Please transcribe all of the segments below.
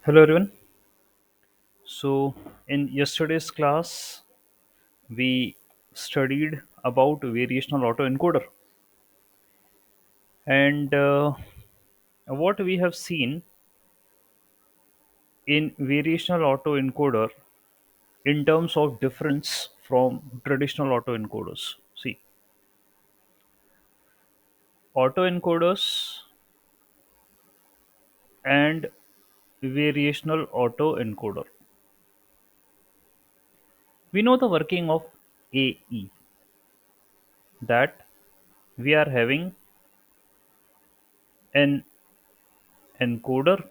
Hello everyone. So in yesterday's class we studied about variational autoencoder and what we have seen in variational autoencoder in terms of difference from traditional autoencoders. See, autoencoders and variational autoencoder. We know the working of AE, that we are having an encoder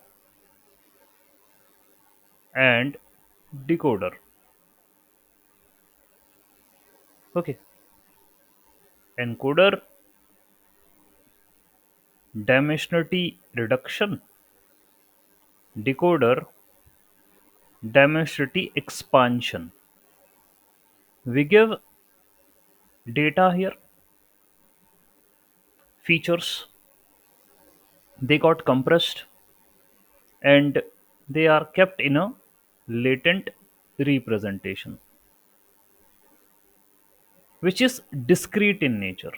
and decoder. Okay, encoder dimensionality reduction, decoder dimensionality expansion. We give data here, features, they got compressed and they are kept in a latent representation, which is discrete in nature.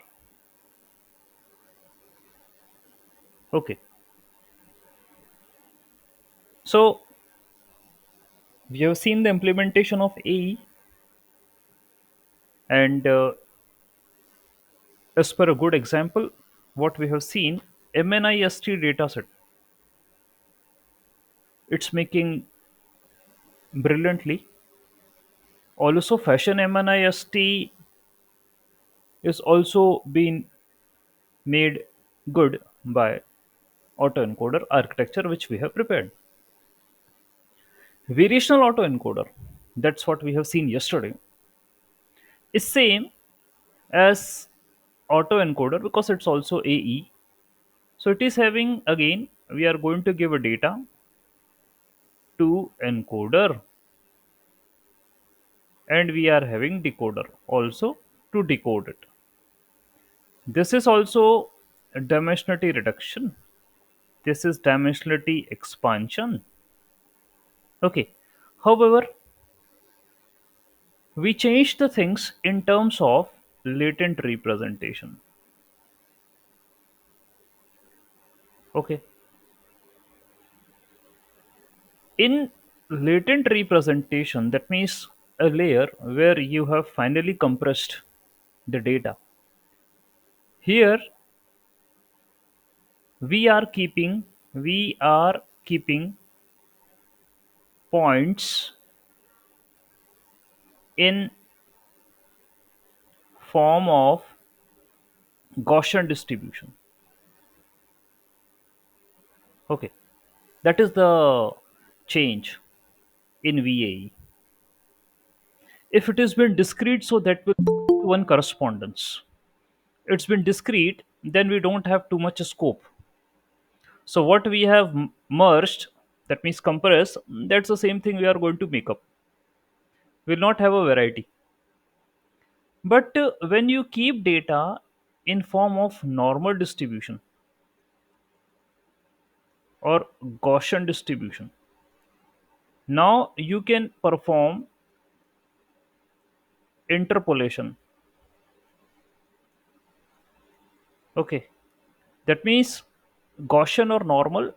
Okay, so we have seen the implementation of AE, and as per a good example, what we have seen, MNIST dataset, it's making brilliantly. Also, fashion MNIST is also being made good by autoencoder architecture which we have prepared. Variational autoencoder, that's what we have seen yesterday, is same as autoencoder because it's also AE. So it is having, again, we are going to give a data to encoder and we are having decoder also to decode it. This is also a dimensionality reduction. This is dimensionality expansion. Okay. However, we change the things in terms of latent representation. Okay. In latent representation, that means a layer where you have finally compressed the data. Here we are keeping points in form of Gaussian distribution. Okay, that is the change in VAE. If it has been discrete, so that will be one correspondence. It's been discrete, then we don't have too much scope. So what we have merged, that means compress, that's the same thing we are going to make up. We'll not have a variety. But when you keep data in form of normal distribution or Gaussian distribution, now you can perform interpolation. Okay, that means Gaussian or normal,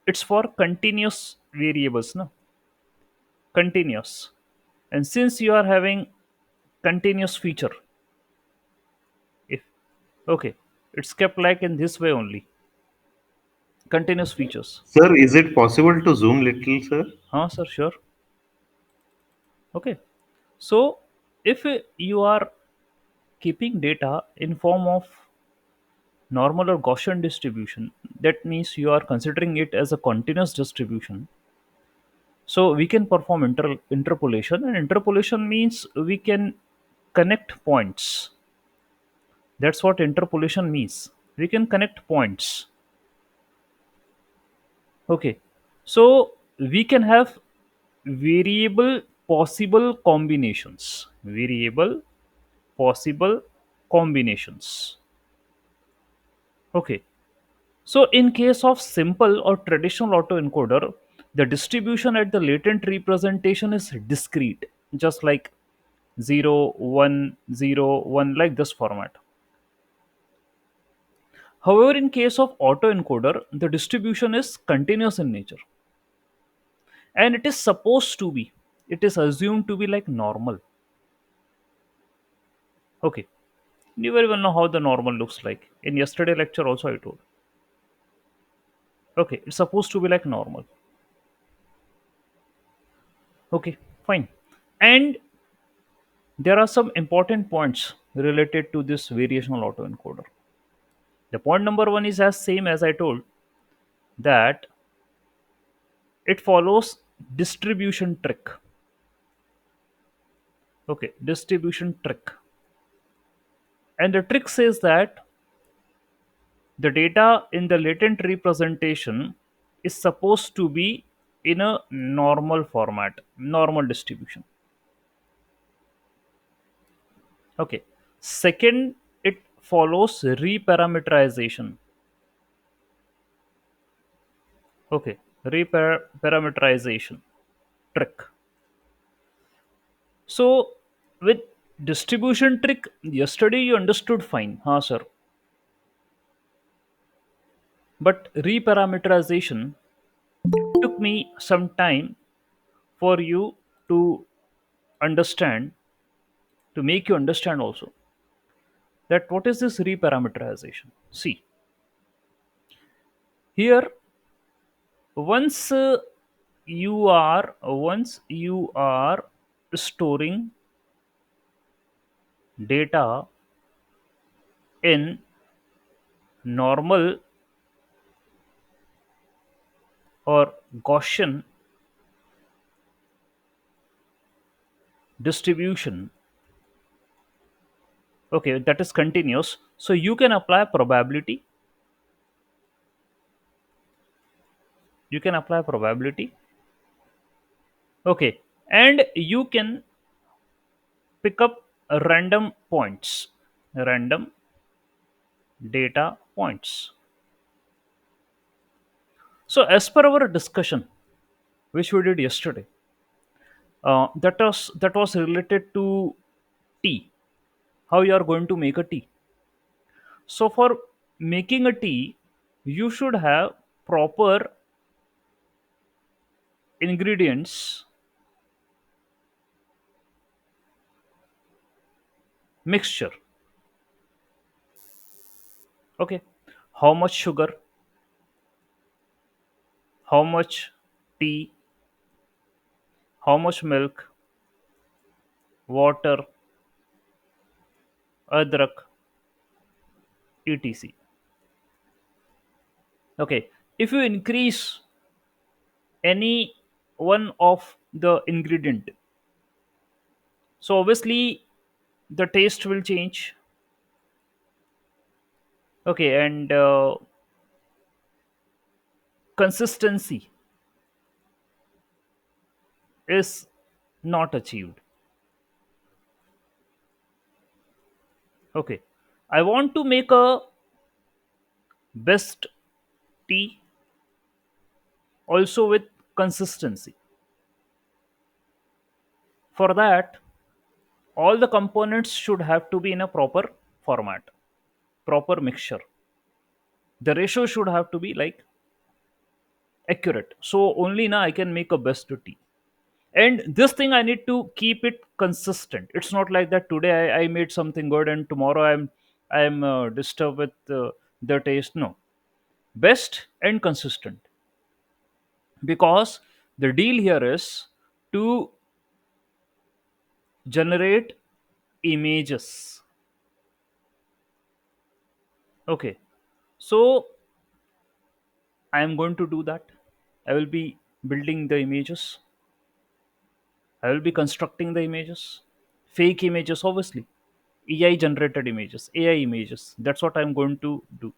it's for continuous variables, no? Continuous. And since you are having continuous feature, if okay, it's kept like in this way only. Continuous features. Sir, is it possible to zoom little, sir? Huh, sir, sure. Okay. So if you are keeping data in form of normal or Gaussian distribution, that means you are considering it as a continuous distribution. So we can perform interpolation, and interpolation means we can connect points. That's what interpolation means. We can connect points. Okay. So we can have variable possible combinations. Variable possible combinations. Okay. So in case of simple or traditional autoencoder, The distribution at the latent representation is discrete, just like 0, 1, 0, 1, like this format. However, in case of autoencoder, the distribution is continuous in nature, and it is supposed to be, it is assumed to be like normal. Okay, you very well know how the normal looks like. In yesterday lecture also I told. Okay, it's supposed to be like normal. Okay, fine. And there are some important points related to this variational autoencoder. The point number one is as same as I told, that it follows distribution trick. Okay, distribution trick. And the trick says that the data in the latent representation is supposed to be in a normal format, normal distribution. Okay. Second, it follows reparameterization. Okay, reparameterization trick. So with distribution trick, yesterday you understood fine, huh, sir? But reparameterization took me some time for you to understand, to make you understand also that what is this reparameterization. See, here once you are storing data in normal or Gaussian distribution, okay, that is continuous, so you can apply probability, you can apply probability, okay, and you can pick up random points, random data points. So as per our discussion which we did yesterday, that was related to tea, how you are going to make a tea. So for making a tea, you should have proper ingredients mixture. Okay, how much sugar, how much tea, how much milk, water, adrak, etc. Okay, if you increase any one of the ingredient, so obviously the taste will change. Okay, and consistency is not achieved. Okay, I want to make a best tea also with consistency. For that, all the components should have to be in a proper format, proper mixture. The ratio should have to be like accurate, so only now I can make a best tea. And this thing I need to keep it consistent. It's not like that today I made something good and tomorrow I'm disturbed with the taste. No, best and consistent, because the deal here is to generate images. Okay, so I am going to do that. I will be building the images, I will be constructing the images, fake images obviously, AI generated images, AI images. That's what I'm going to do.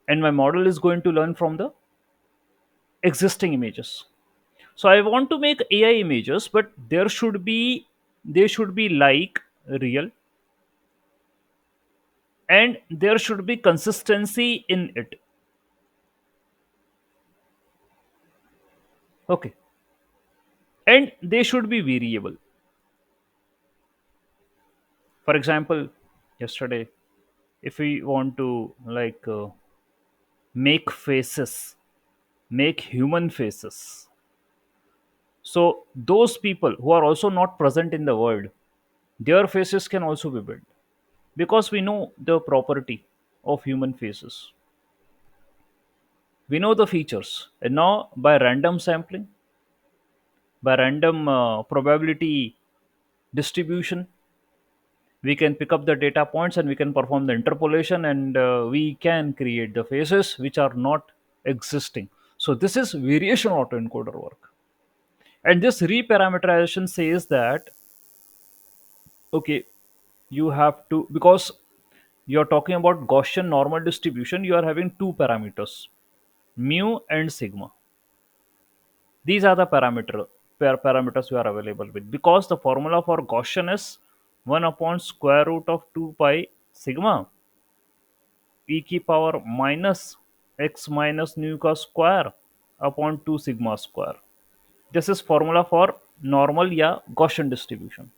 And my model is going to learn from the existing images. So I want to make AI images, but they should be like real, and there should be consistency in it. Okay, and they should be variable. For example, yesterday, if we want to make faces, make human faces, so those people who are also not present in the world, their faces can also be built, because we know the property of human faces, we know the features, and now by random sampling, by random probability distribution, we can pick up the data points and we can perform the interpolation, and we can create the faces which are not existing. So this is variation autoencoder work. And this reparameterization says that, okay, you have to, because you're talking about Gaussian normal distribution, you are having two parameters, mu and sigma. These are the parameters you are available with, because the formula for Gaussian is 1 upon square root of 2 pi sigma e की power minus x minus nu का square upon 2 sigma square. This is formula for normal या Gaussian distribution.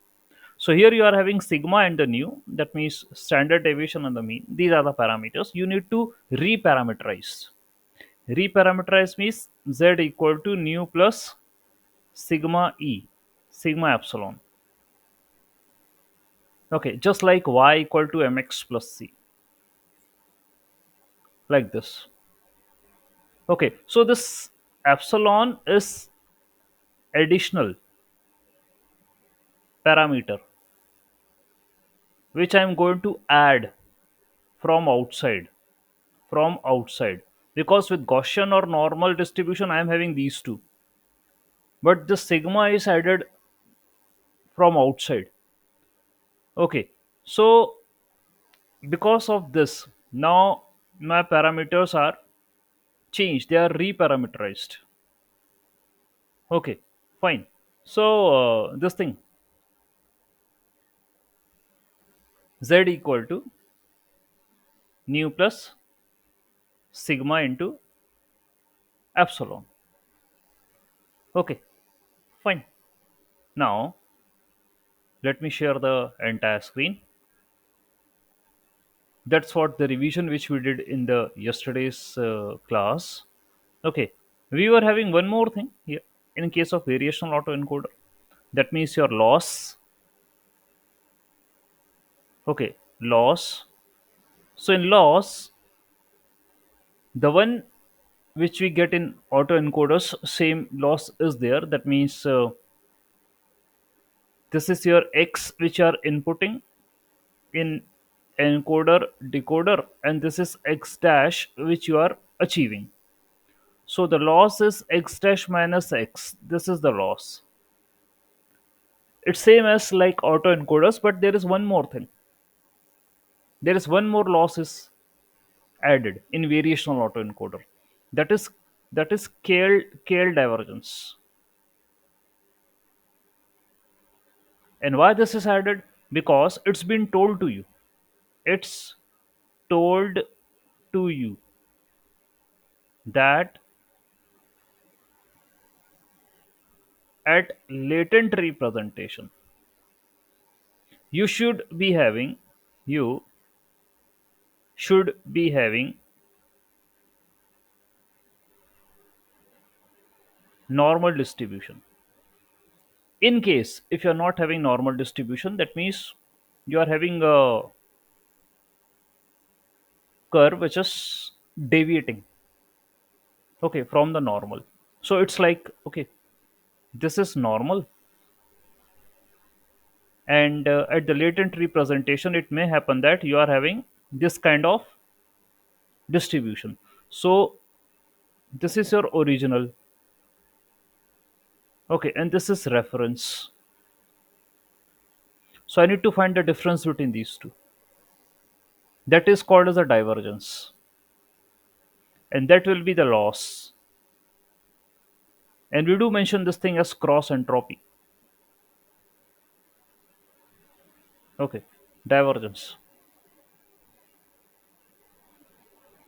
So here you are having sigma and the nu, that means standard deviation and the mean. These are the parameters. You need to reparameterize. Reparameterize means z equal to nu plus sigma e, sigma epsilon. Okay, just like y equal to mx plus c, like this. Okay, so this epsilon is additional parameter which I am going to add from outside, because with Gaussian or normal distribution I am having these two, but the sigma is added from outside. Okay, so because of this, now my parameters are changed, they are reparameterized. Okay, fine. So this thing z equal to nu plus sigma into epsilon. Okay, fine. Now let me share the entire screen. That's what the revision which we did in the yesterday's class. Okay, we were having one more thing here in case of variational autoencoder. That means your loss. Okay, loss. So in loss, the one which we get in autoencoders, same loss is there. That means this is your x which are inputting in encoder decoder, and this is x dash which you are achieving. So the loss is x dash minus x. This is the loss. It's same as like autoencoders, but there is one more thing. There is one more loss is added in variational autoencoder. That is KL divergence. And why this is added? Because it's been told to you. It's told to you that at latent representation, you should be having you should be having normal distribution. In case if you're not having normal distribution, that means you are having a curve which is deviating, okay, from the normal. So it's like, okay, this is normal, and at the latent representation it may happen that you are having this kind of distribution. So this is your original, okay, and this is reference. So I need to find the difference between these two. That is called as a divergence, and that will be the loss. And we do mention this thing as cross entropy. Okay, divergence.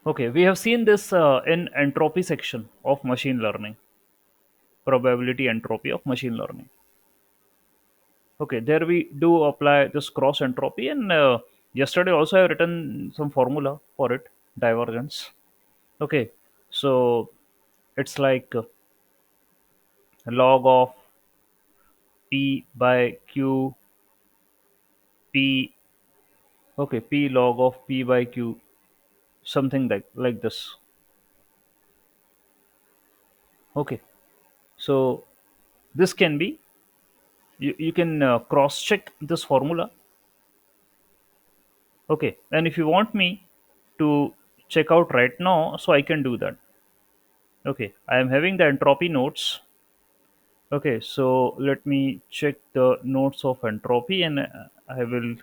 Okay, we have seen this in entropy section of machine learning, probability entropy of machine learning. Okay, there we do apply this cross entropy, and yesterday also I have written some formula for it, divergence. Okay, so it's like log of p by q p. Okay, p log of p by q, something like this. Okay, so this can be, you can cross check this formula. Okay, and if you want me to check out right now, so I can do that. Okay, I am having the entropy notes. Okay, so let me check the notes of entropy, and I will,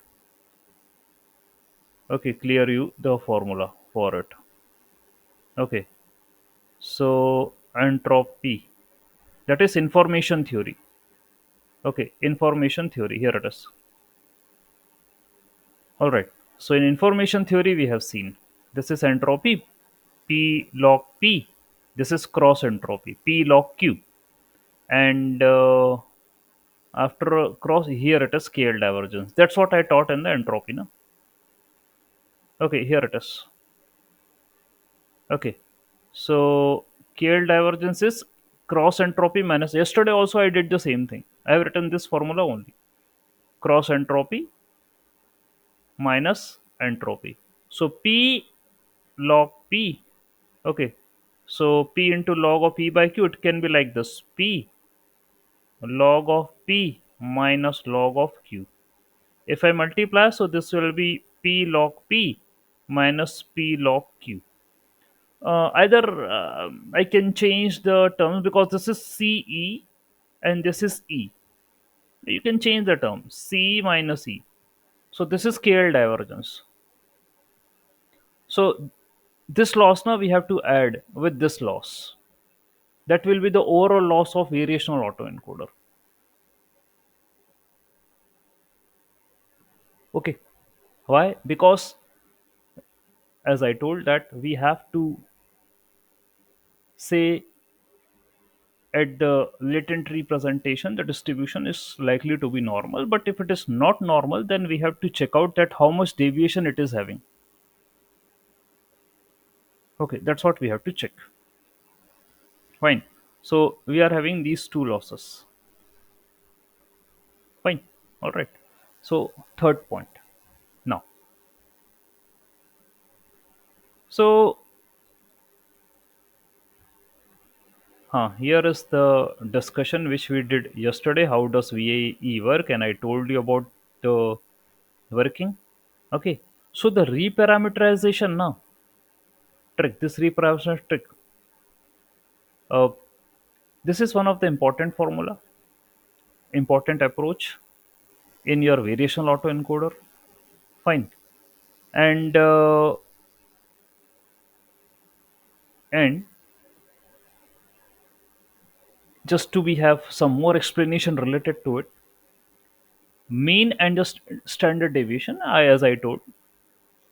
okay, clear you the formula for it. Okay, so entropy, that is information theory. Okay, information theory, here it is. All right. So in information theory, we have seen this is entropy P log P. This is cross entropy P log Q. And after cross, here it is scale divergence. That's what I taught in the entropy. No? Okay, here it is. Okay. So scale divergence is cross entropy minus. Yesterday also I did the same thing. I have written this formula only. Cross entropy minus entropy. So P log P. Okay. So P into log of P by Q, it can be like this. P log of P minus log of Q. If I multiply, so this will be P log P minus P log Q. Either I can change the terms because this is CE and this is E. You can change the term C minus E. So this is scale divergence. So this loss now we have to add with this loss. That will be the overall loss of variational autoencoder. Okay. Why? Because as I told that we have to say at the latent representation the distribution is likely to be normal, but if it is not normal, then we have to check out that how much deviation it is having. Okay, that's what we have to check. Fine. So we are having these two losses. Fine. All right. So third point. Now, so here is the discussion which we did yesterday. How does VAE work? And I told you about the working. Okay. So the reparameterization now trick. This reparameterization trick. Uh, this is one of the important formula, important approach in your variational autoencoder. Fine. And and just to we have some more explanation related to it, mean and the standard deviation. As I told,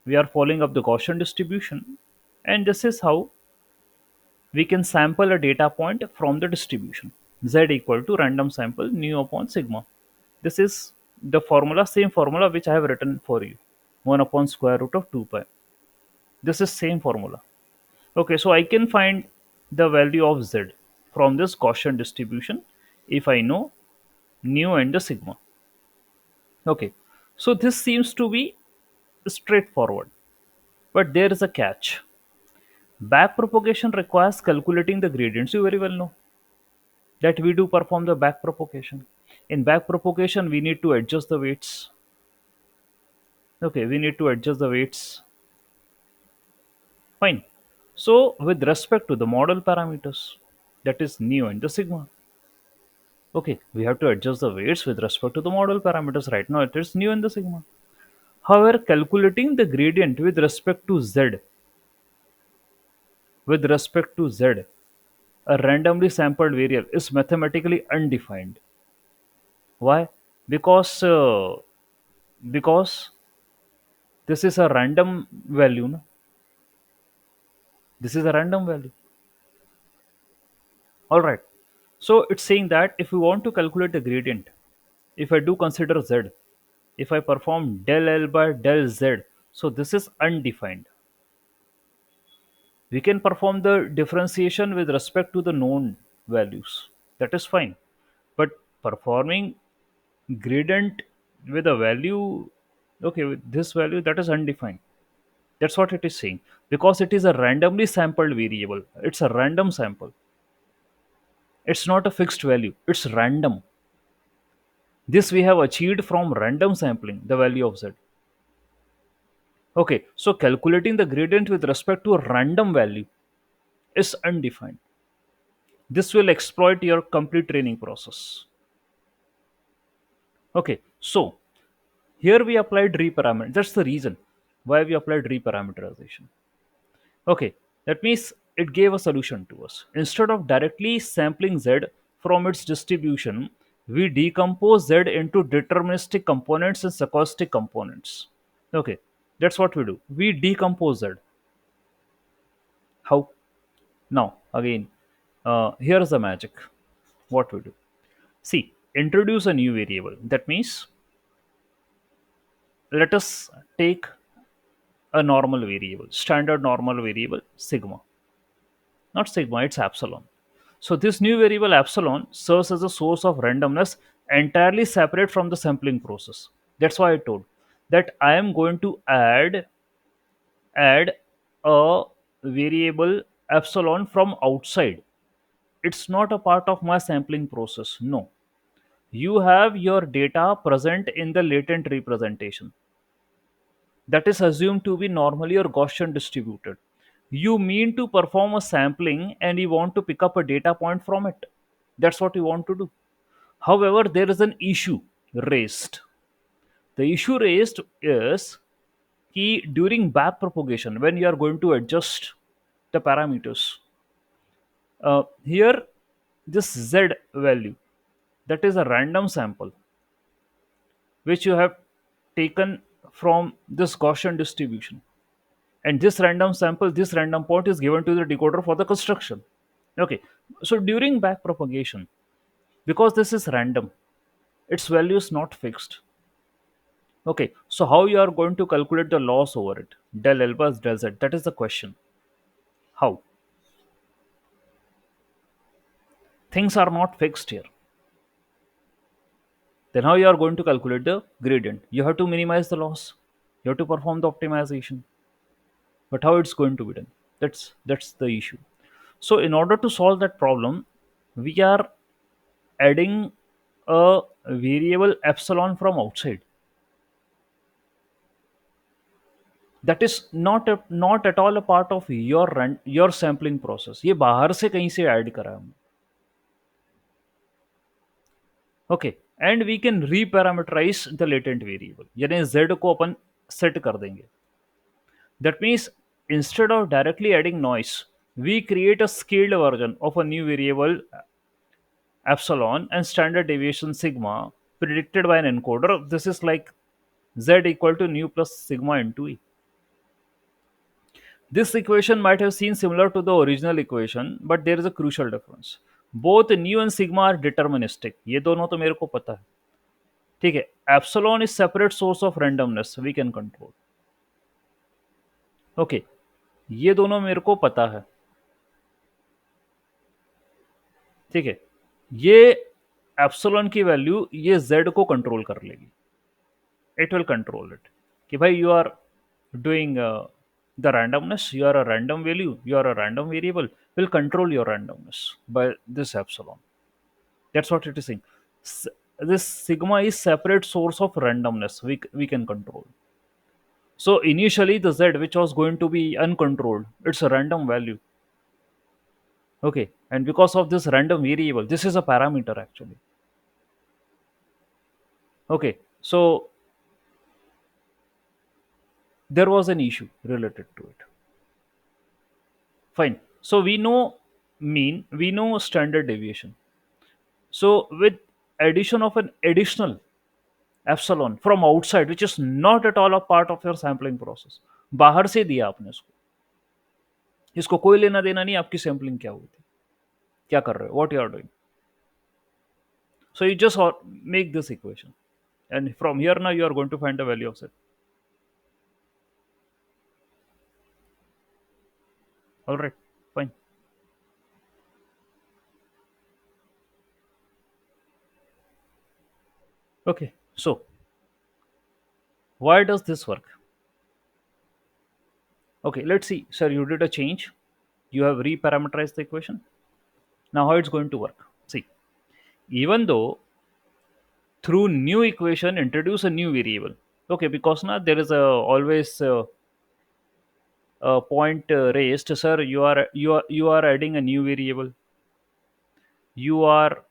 we are following up the Gaussian distribution, and this is how we can sample a data point from the distribution. Z equal to random sample nu upon sigma. This is the formula, same formula which I have written for you, 1 upon square root of 2 pi. This is same formula. Okay, so I can find the value of Z from this Gaussian distribution if I know nu and the sigma. Okay, so this seems to be straightforward, but there is a catch. Back propagation requires calculating the gradients. You very well know that we do perform the back propagation. In back propagation, we need to adjust the weights. Okay, we need to adjust the weights. Fine. So, with respect to the model parameters, that is nu and the sigma. Okay, we have to adjust the weights with respect to the model parameters. Right now, it is nu and the sigma. However, calculating the gradient with respect to z, a randomly sampled variable is mathematically undefined. Why? Because because this is a random value. No? This is a random value. All right. So it's saying that if we want to calculate the gradient, if I do consider z, if I perform del L by del Z, so this is undefined. We can perform the differentiation with respect to the known values. That is fine. But performing gradient with a value, okay, with this value, that is undefined. That's what it is saying. Because it is a randomly sampled variable. It's a random sample. It's not a fixed value. It's random. This we have achieved from random sampling, the value of Z. Okay, so calculating the gradient with respect to a random value is undefined. This will exploit your complete training process. Okay, so here we applied reparameter. That's the reason why we applied reparameterization. Okay, that means it gave a solution to us. Instead of directly sampling Z from its distribution, we decompose Z into deterministic components and stochastic components. Okay, that's what we do. We decompose Z. How? Now, again, here's the magic. What we do. See, introduce a new variable. That means let us take a normal variable, standard normal variable, sigma. Not sigma, it's epsilon. So this new variable epsilon serves as a source of randomness entirely separate from the sampling process. That's why I told that I am going to add a variable epsilon from outside. It's not a part of my sampling process. No. You have your data present in the latent representation that is assumed to be normally or Gaussian distributed. You mean to perform a sampling and you want to pick up a data point from it. That's what you want to do. However, there is an issue raised. The issue raised is key during back propagation when you are going to adjust the parameters. Here, this z value, that is a random sample which you have taken from this Gaussian distribution. And this random sample, this random point is given to the decoder for the construction. Okay, so during back propagation, because this is random, its value is not fixed. Okay, so how you are going to calculate the loss over it? Del L plus del Z, that is the question. How? Things are not fixed here. Then how you are going to calculate the gradient? You have to minimize the loss. You have to perform the optimization. But how it's going to be done? That's the issue. So in order to solve that problem, we are adding a variable epsilon from outside. That is not at all a part of your sampling process. ये बाहर से कहीं से add करा है हमने. Okay, and we can reparameterize the latent variable. यानी z को अपन set कर देंगे. That means instead of directly adding noise, we create a scaled version of a new variable epsilon and standard deviation sigma predicted by an encoder. This is like z equal to nu plus sigma into e. This equation might have seemed similar to the original equation, but there is a crucial difference. Both nu and sigma are deterministic. ये दोनों तो मेरे को पता है. ठीक है. Epsilon is separate source of randomness. We can control. Okay. ये दोनों मेरे को पता है. ठीक है. ये एप्सिलॉन की वैल्यू ये z को कंट्रोल कर लेगी. It will control it. कि भाई you are doing the randomness, you are a random value, you are a random variable, will control your randomness by this epsilon. That's what it is saying. This sigma is separate source of randomness we can control. So initially the z which was going to be uncontrolled, it's a random value. Okay, and because of this random variable, this is a parameter actually. Okay, so there was an issue related to it. Fine. So we know mean, we know standard deviation. So with addition of an additional epsilon from outside, which is not at all a part of your sampling process, बाहर से दिया आपने इसको कोई लेना देना नहीं आपकी सैम्पलिंग क्या हुई थी, क्या कर रहे हो, what you are doing. So you just make this equation, and from here now you are going to find the value of z. All right, fine. Okay, so why does this work? Okay, let's see. Sir, you did a change. You have reparameterized the equation. Now, how it's going to work? See, even though through new equation introduce a new variable. Okay, because now there is a always a point raised. Sir, you are adding a new variable. You are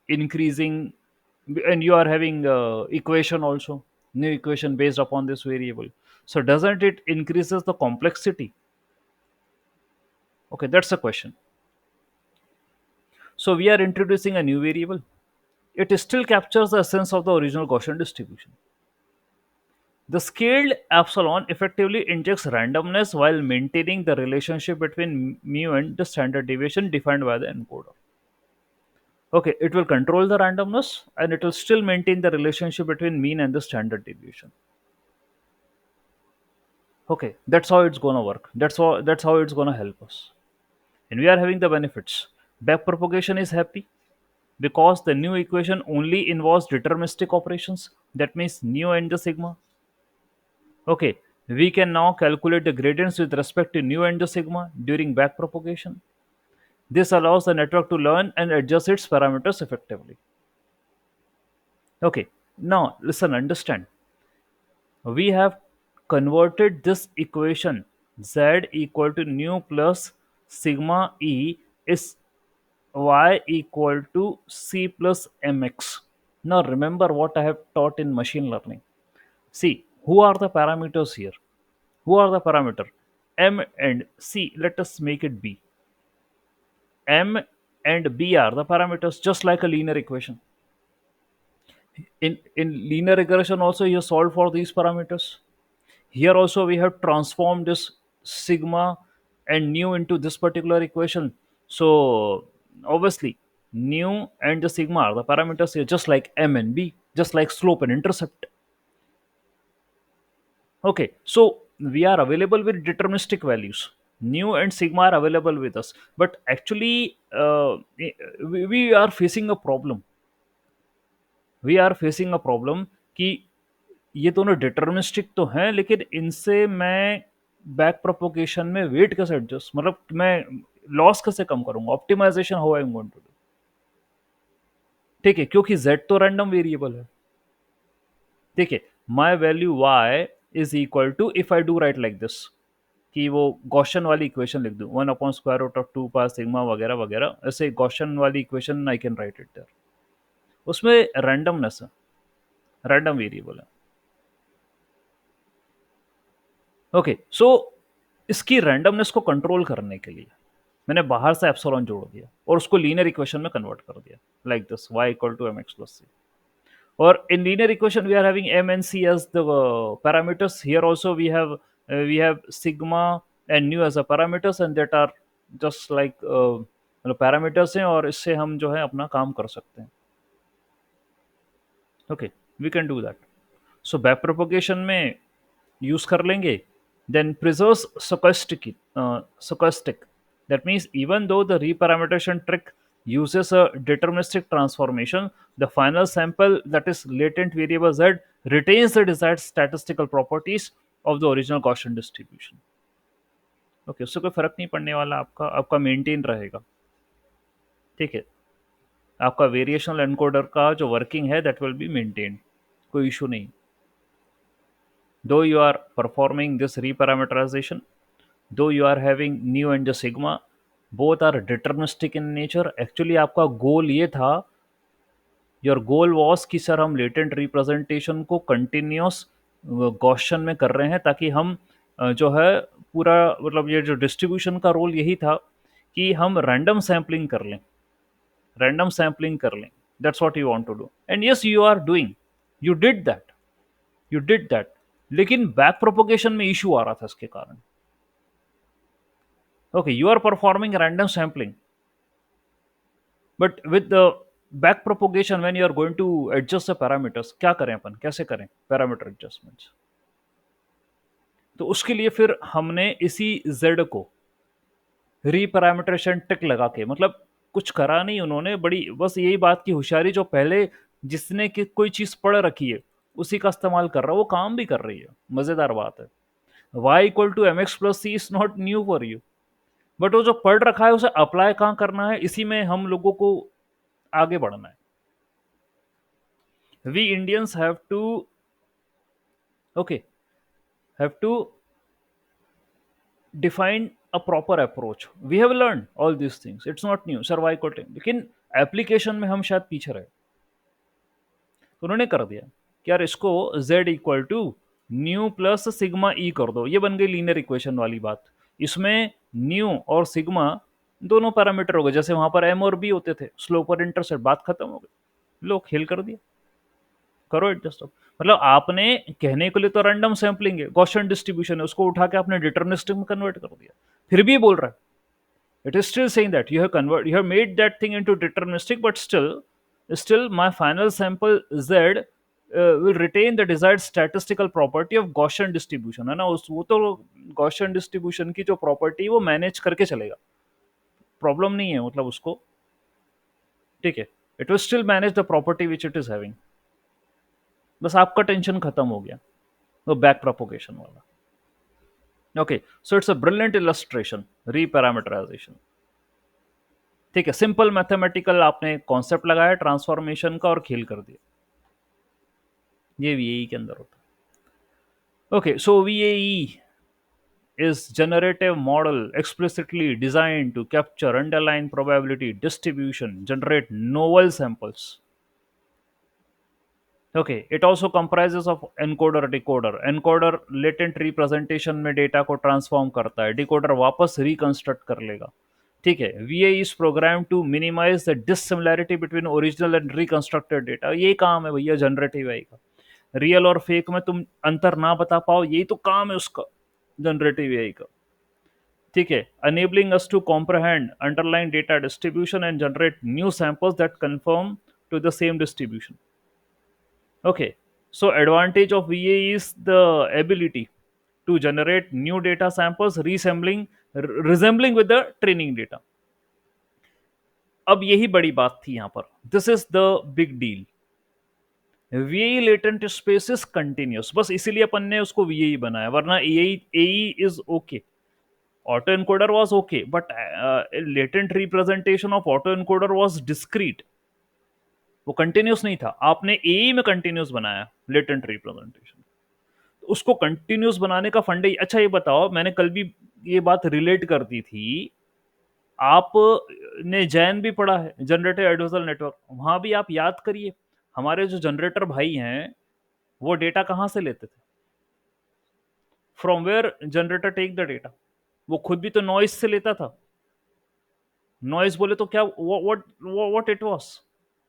increasing, and you are having equation also, new equation based upon this variable. So doesn't it increases the complexity? Okay, that's a question. So we are introducing a new variable. It still captures the essence of the original Gaussian distribution. The scaled epsilon effectively injects randomness while maintaining the relationship between mu and the standard deviation defined by the encoder. Okay, it will control the randomness and it will still maintain the relationship between mean and the standard deviation. Okay, that's how it's gonna work. That's how it's gonna help us. And we are having the benefits. Backpropagation is happy because the new equation only involves deterministic operations. That means nu and the sigma. Okay, we can now calculate the gradients with respect to nu and the sigma during backpropagation. This allows the network to learn and adjust its parameters effectively. Okay, now listen, understand. We have converted this equation z equal to nu plus sigma e is y equal to c plus mx. Now remember what I have taught in machine learning. See, who are the parameters here? Who are the parameter? M and C. Let us make it B. M and B are the parameters, just like a linear equation. In linear regression also you solve for these parameters. Here also we have transformed this sigma and nu into this particular equation. So obviously nu and the sigma are the parameters here, just like M and B, just like slope and intercept. Okay, so we are available with deterministic values. Nu and sigma are available with us, but actually we are facing a problem. We are facing a problem कि ये दोनों deterministic तो हैं, लेकिन इनसे मैं back propagation में weight कैसे एडजस्ट, मतलब मैं लॉस कैसे कम करूंगा, optimization how I am going to do. ठीक है, क्योंकि z तो रैंडम वेरिएबल है. ठीक है, my value y is equal to, if I do write like this, कि वो गॉशन वाली इक्वेशन लिख दूं, 1/√2 पास सिग्मा वगैरह वगैरह, ऐसे गॉशन वाली equation I can write it there. उसमें रैंडमनेस है, रैंडम वेरिएबल है. ओके, सो इसकी रैंडमनेस को कंट्रोल करने के लिए मैंने बाहर से एप्सिलॉन जोड़ दिया और उसको लीनियर इक्वेशन में कन्वर्ट कर दिया, like this y equal to mx plus c. और in linear equation we are having m and c as the parameters. Here also we have sigma and nu as a parameters, and that are just like मतलब parameters हैं, और इससे हम जो है अपना काम कर सकते हैं. Okay, we can do that. So back propagation में यूज कर लेंगे. Then preserves stochastic. That means even though the reparameterization trick uses a deterministic transformation, the final sample, that is latent variable z, retains the desired statistical properties of the original Gaussian distribution. Okay, उससे कोई फर्क नहीं पड़ने वाला, आपका आपका maintain रहेगा. ठीक है, आपका वेरिएशनल एनकोडर का जो वर्किंग है दैट विल बी मेंटेन्ड, कोई इशू नहीं. Though you are performing this reparameterization, though you are having nu and the sigma, both are deterministic in nature. Actually आपका गोल ये था, योर गोल वॉस कि sir हम लेटेंट रिप्रेजेंटेशन को continuous Gaussian में कर रहे हैं, ताकि हम जो है पूरा, मतलब ये जो डिस्ट्रीब्यूशन का रोल यही था कि हम रैंडम सैम्पलिंग कर लें, रैंडम सैम्पलिंग कर लें. That's what you want to do, and yes you are doing, you did that, you did that. लेकिन बैक प्रोपोगेशन में इशू आ रहा था इसके कारण. Okay, you are performing random sampling, but with the back propagation when you are going to adjust the parameters, क्या करें अपन, कैसे करें पैरामीटर एडजस्टमेंट्स? तो उसके लिए फिर हमने इसी z को रीपैरामीटरेशन टिक लगा के, मतलब कुछ करा नहीं उन्होंने, बड़ी बस यही बात की होशियारी, जो पहले जिसने कि कोई चीज पढ़ रखी है उसी का इस्तेमाल कर रहा है, वो काम भी कर रही है। मजेदार बात है, y equal to M X plus C is not new for you, but वो जो पढ़ रखा है उसे अप्लाई कहाँ करना है, इसी में हम लोगों को आगे बढ़ना है। We Indians have to, okay, have to define a proper approach. We have learned all these things. It's not new. Sir, why quoting? लेकिन एप्लीकेशन में हम शायद पीछे रहे। तो उन्होंने कर दिया कि यार इसको z equal to mu plus sigma E कर दो, ये बन गई लीनियर इक्वेशन वाली बात। इसमें न्यू और सिग्मा दोनों पैरामीटर हो गए, जैसे वहां पर m और b होते थे, स्लोप और इंटरसेप्ट, बात खत्म हो गई, लो खेल कर दिया, करो एडजस्ट। मतलब आपने कहने के लिए तो रैंडम सैम्पलिंग है, गॉसियन डिस्ट्रीब्यूशन है, उसको उठा के आपने डिटरमिनिस्टिक में कन्वर्ट कर दिया, फिर भी बोल रहा है, it is still saying that you have made that thing into deterministic, but still my final sample z will retain the desired statistical property of Gaussian distribution, है ना, उस वो तो Gaussian distribution की जो प्रॉपर्टी वो मैनेज करके चलेगा, प्रॉब्लम नहीं है मतलब उसको, ठीक है, it will still manage the property which it is having, बस आपका टेंशन खत्म हो गया वो बैक प्रोपोगेशन वाला। Okay, so it's a brilliant illustration, reparameterization, ठीक है, सिंपल मैथमेटिकल आपने कॉन्सेप्ट लगाया ट्रांसफॉर्मेशन का और खेल कर दिया, ये वीएई के अंदर होता है। Okay, so VAE is generative model explicitly designed to capture underlying probability distribution, generate novel samples. Okay, it also comprises of encoder decoder. Encoder latent representation में डेटा को ट्रांसफॉर्म करता है, डिकोडर वापस रिकंस्ट्रक्ट कर लेगा, ठीक है। VA is program to minimize the dissimilarity between original and reconstructed data, ये काम है भैया जनरेटिव एआई का, रियल और फेक में तुम अंतर ना बता पाओ, यही तो काम है उसका, जनरेटिव एआई का, ठीक है। Enabling us to comprehend underline data distribution and generate new samples that conform to the same distribution. Okay, so advantage of VA is the ability to generate new data samples resembling with the training data. अब यही बड़ी बात थी यहां पर, this is the big deal. VAE latent space is continuous, बस इसीलिए अपन ने उसको VAE बनाया, वरना AE is okay. Autoencoder was okay, but latent representation of autoencoder was discrete, वो कंटिन्यूस नहीं था, आपने AE में कंटिन्यूस बनाया लेटेंट रिप्रेजेंटेशन, उसको कंटिन्यूस बनाने का फंडे। अच्छा ये बताओ, मैंने कल भी ये बात रिलेट कर दी थी, आप ने जैन भी पढ़ा है, जनरेटिव एडवर्सल नेटवर्क, वहां भी आप याद करिए, हमारे जो जनरेटर भाई हैं वो डेटा कहां से लेते थे, from where generator take the data, वो खुद भी तो नॉइस से लेता था। नॉइस बोले तो क्या, व्हाट इट वाज,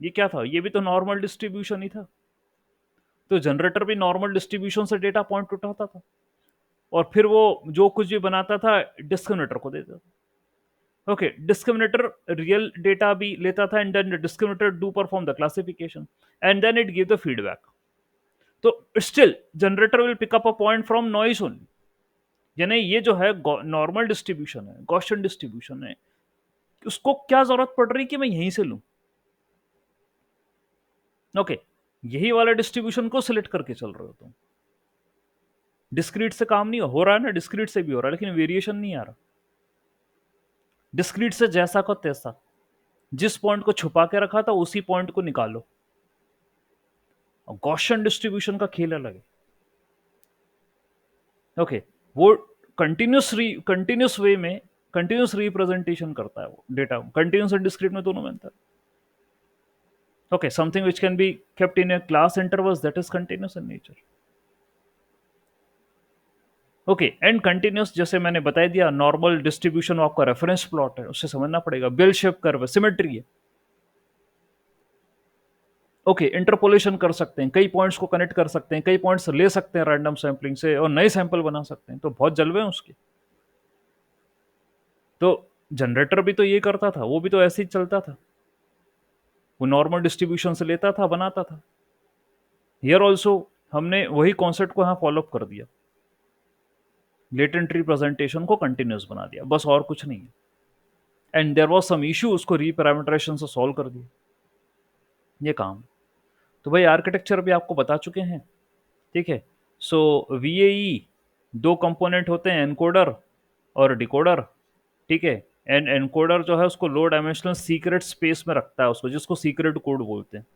ये क्या था, ये भी तो नॉर्मल डिस्ट्रीब्यूशन ही था, तो जनरेटर भी नॉर्मल डिस्ट्रीब्यूशन से डेटा पॉइंट उठाता था और फिर वो जो कुछ भी बनाता था डिस्क्रिमिनेटर को देता था। ओके, डिस्क्रिमिनेटर रियल डेटा भी लेता था, and then discriminator do perform the classification and then it give the feedback. तो still generator will pick up a point from noise only, यानी ये जो है नॉर्मल डिस्ट्रीब्यूशन है, गॉसियन डिस्ट्रीब्यूशन है, उसको क्या जरूरत पड़ रही कि मैं यहीं से लूं। ओके, यही वाला डिस्ट्रीब्यूशन को सिलेक्ट करके चल रहे हो तुम, डिस्क्रीट से काम नहीं हो रहा है ना, डिस्क्रीट से भी हो रहा है लेकिन वेरिएशन नहीं आ रहा, डिस्क्रीट से जैसा को तैसा, जिस पॉइंट को छुपा के रखा था उसी पॉइंट को निकालो, गॉसियन डिस्ट्रीब्यूशन का खेल अलग है। ओके, वो कंटिन्यूस वे में कंटिन्यूस रिप्रेजेंटेशन करता है वो डेटा, कंटिन्यूस एंड डिस्क्रीट में दोनों में अंतर। Okay, something which can be kept in A class intervals, that is continuous in nature. Okay, and continuous जैसे मैंने बता दिया, नॉर्मल डिस्ट्रीब्यूशन आपका रेफरेंस प्लॉट है, उससे समझना पड़ेगा, बेल शेप कर्व है, सिमेट्री है। ओके, इंटरपोलेशन कर सकते हैं, कई पॉइंट्स को कनेक्ट कर सकते हैं, कई पॉइंट्स ले सकते हैं रैंडम सैंपलिंग से और नए सैंपल बना सकते हैं, तो बहुत जलवे हैं उसके। तो जनरेटर भी तो ये करता था, वो भी तो ऐसे ही चलता था। वो नॉर्मल डिस्ट्रीब्यूशन से लेता था, बनाता था। हियर ऑल्सो हमने वही कॉन्सेप्ट को यहाँ फॉलो अप कर दिया, लेटेंट रिप्रेजेंटेशन को कंटिन्यूस बना दिया, बस और कुछ नहीं है। And there was some issue, उसको रीपैरामीटराइजेशन से सॉल्व कर दिया, ये काम। तो भाई आर्किटेक्चर भी आपको बता चुके हैं, ठीक है। सो वीएई दो कंपोनेंट होते हैं, एनकोडर और डिकोडर, ठीक है। एंड एनकोडर जो है उसको लो डायमेंशनल सीक्रेट स्पेस में रखता है उसको, जिसको सीक्रेट कोड बोलते हैं।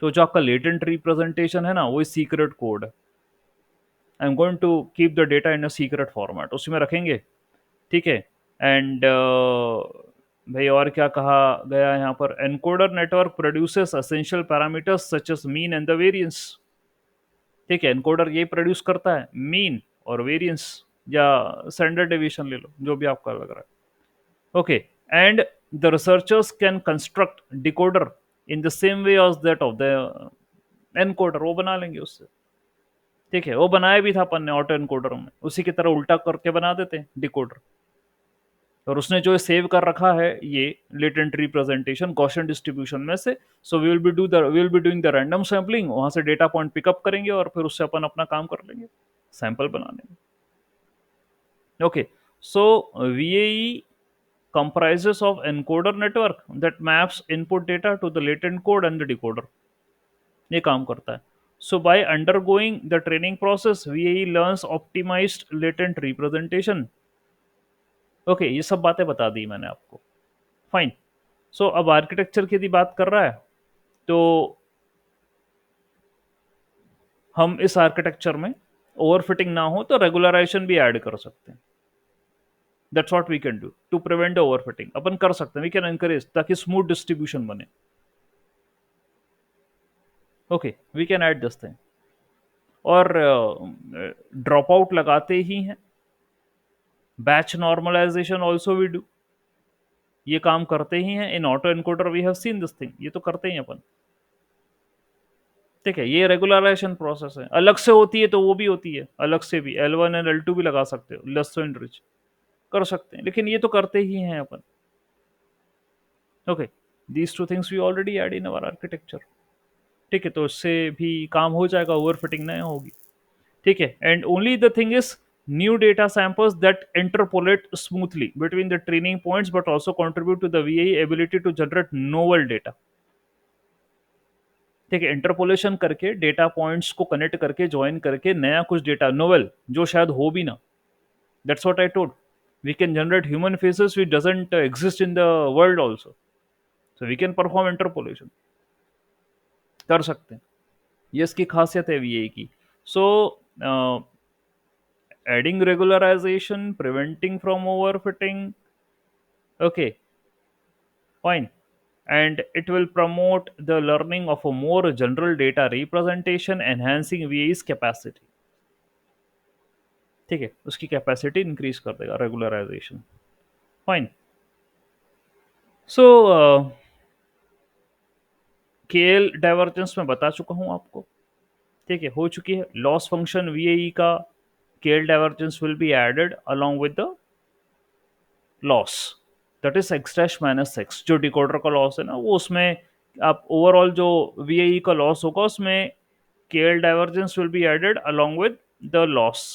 तो जो आपका लेटेंट रिप्रेजेंटेशन है ना, वही सीक्रेट कोड है। I am going to keep the data in a secret format, उसी में रखेंगे, ठीक है। एंड भाई और क्या कहा गया यहाँ पर, encoder network produces essential parameters such as mean and the variance, ठीक है। एनकोडर ये प्रोड्यूस करता है मीन और वेरिएंस, या स्टैंडर्ड डेविएशन ले लो, जो भी आपका लग रहा है, okay. And the researchers can construct decoder in the same way as that of the encoder, वो बना लेंगे उससे, ठीक है। वो बनाया भी था अपन ने ऑटो एनकोडर में, उसी की तरह उल्टा करके बना देते हैं डिकोडर। और उसने जो सेव कर रखा है ये लेटेंट रिप्रेजेंटेशन गॉसियन डिस्ट्रीब्यूशन में से। So we will be doing the random sampling, वहां से डेटा पॉइंट पिकअप करेंगे और फिर उससे अपन अपना काम कर लेंगे, सैंपल बनाने में, okay. So VAE comprises of encoder network that maps input data to the latent code and the decoder, ये काम करता है। So by undergoing the training process VAE learns optimized latent representation, okay. ये सब बातें बता दी मैंने आपको, फाइन। सो अब आर्किटेक्चर की यदि बात कर रहा है, तो हम इस आर्किटेक्चर में ओवरफिटिंग ना हो तो रेगुलराइजेशन भी ऐड कर सकते हैं। That's what we can do to prevent overfitting, अपन कर सकते हैं, वी कैन एनकरेज, ताकि स्मूथ डिस्ट्रीब्यूशन बने, okay. We can add this thing. और ड्रॉप आउट लगाते ही हैं, batch normalisation also we do, ये काम करते ही हैं in auto encoder, we have seen this thing, ये तो करते ही हैं अपन, ठीक है। ये रेगुलराइजेशन प्रोसेस है, अलग से होती है तो वो भी होती है अलग से भी, L1 एंड L2 भी लगा सकते हो, लेस एंड रिच कर सकते हैं, लेकिन ये तो करते ही हैं अपन, okay. These two things we already add in our architecture, ठीक है। तो इससे भी काम हो जाएगा, ओवरफिटिंग नहीं होगी, ठीक है। And only the thing is new data samples that interpolate smoothly between the training points but also contribute to the VAE ability to generate novel data, ठीक है। इंटरपोलेशन करके डेटा पॉइंट्स को कनेक्ट करके join करके नया कुछ data novel जो शायद हो भी ना, that's what I told. We can generate human faces which doesn't exist in the world also, so we can perform interpolation, कर सकते हैं, ये इसकी खासियत है VAE की। सो adding regularization, preventing from overfitting, okay, fine. And it will promote the learning of a more general data representation, enhancing VA's capacity, ठीक है। उसकी कैपेसिटी इंक्रीज कर देगा रेगुलराइजेशन, फाइन। सो KL डाइवर्जेंस में बता चुका हूं आपको, ठीक है, हो चुकी है। लॉस फंक्शन VAE का KL divergence will be added along with the loss, that is X dash minus X, जो डिकोडर का लॉस है ना, वो उसमें आप ओवरऑल जो VAE का लॉस होगा उसमें KL divergence will be added along with the loss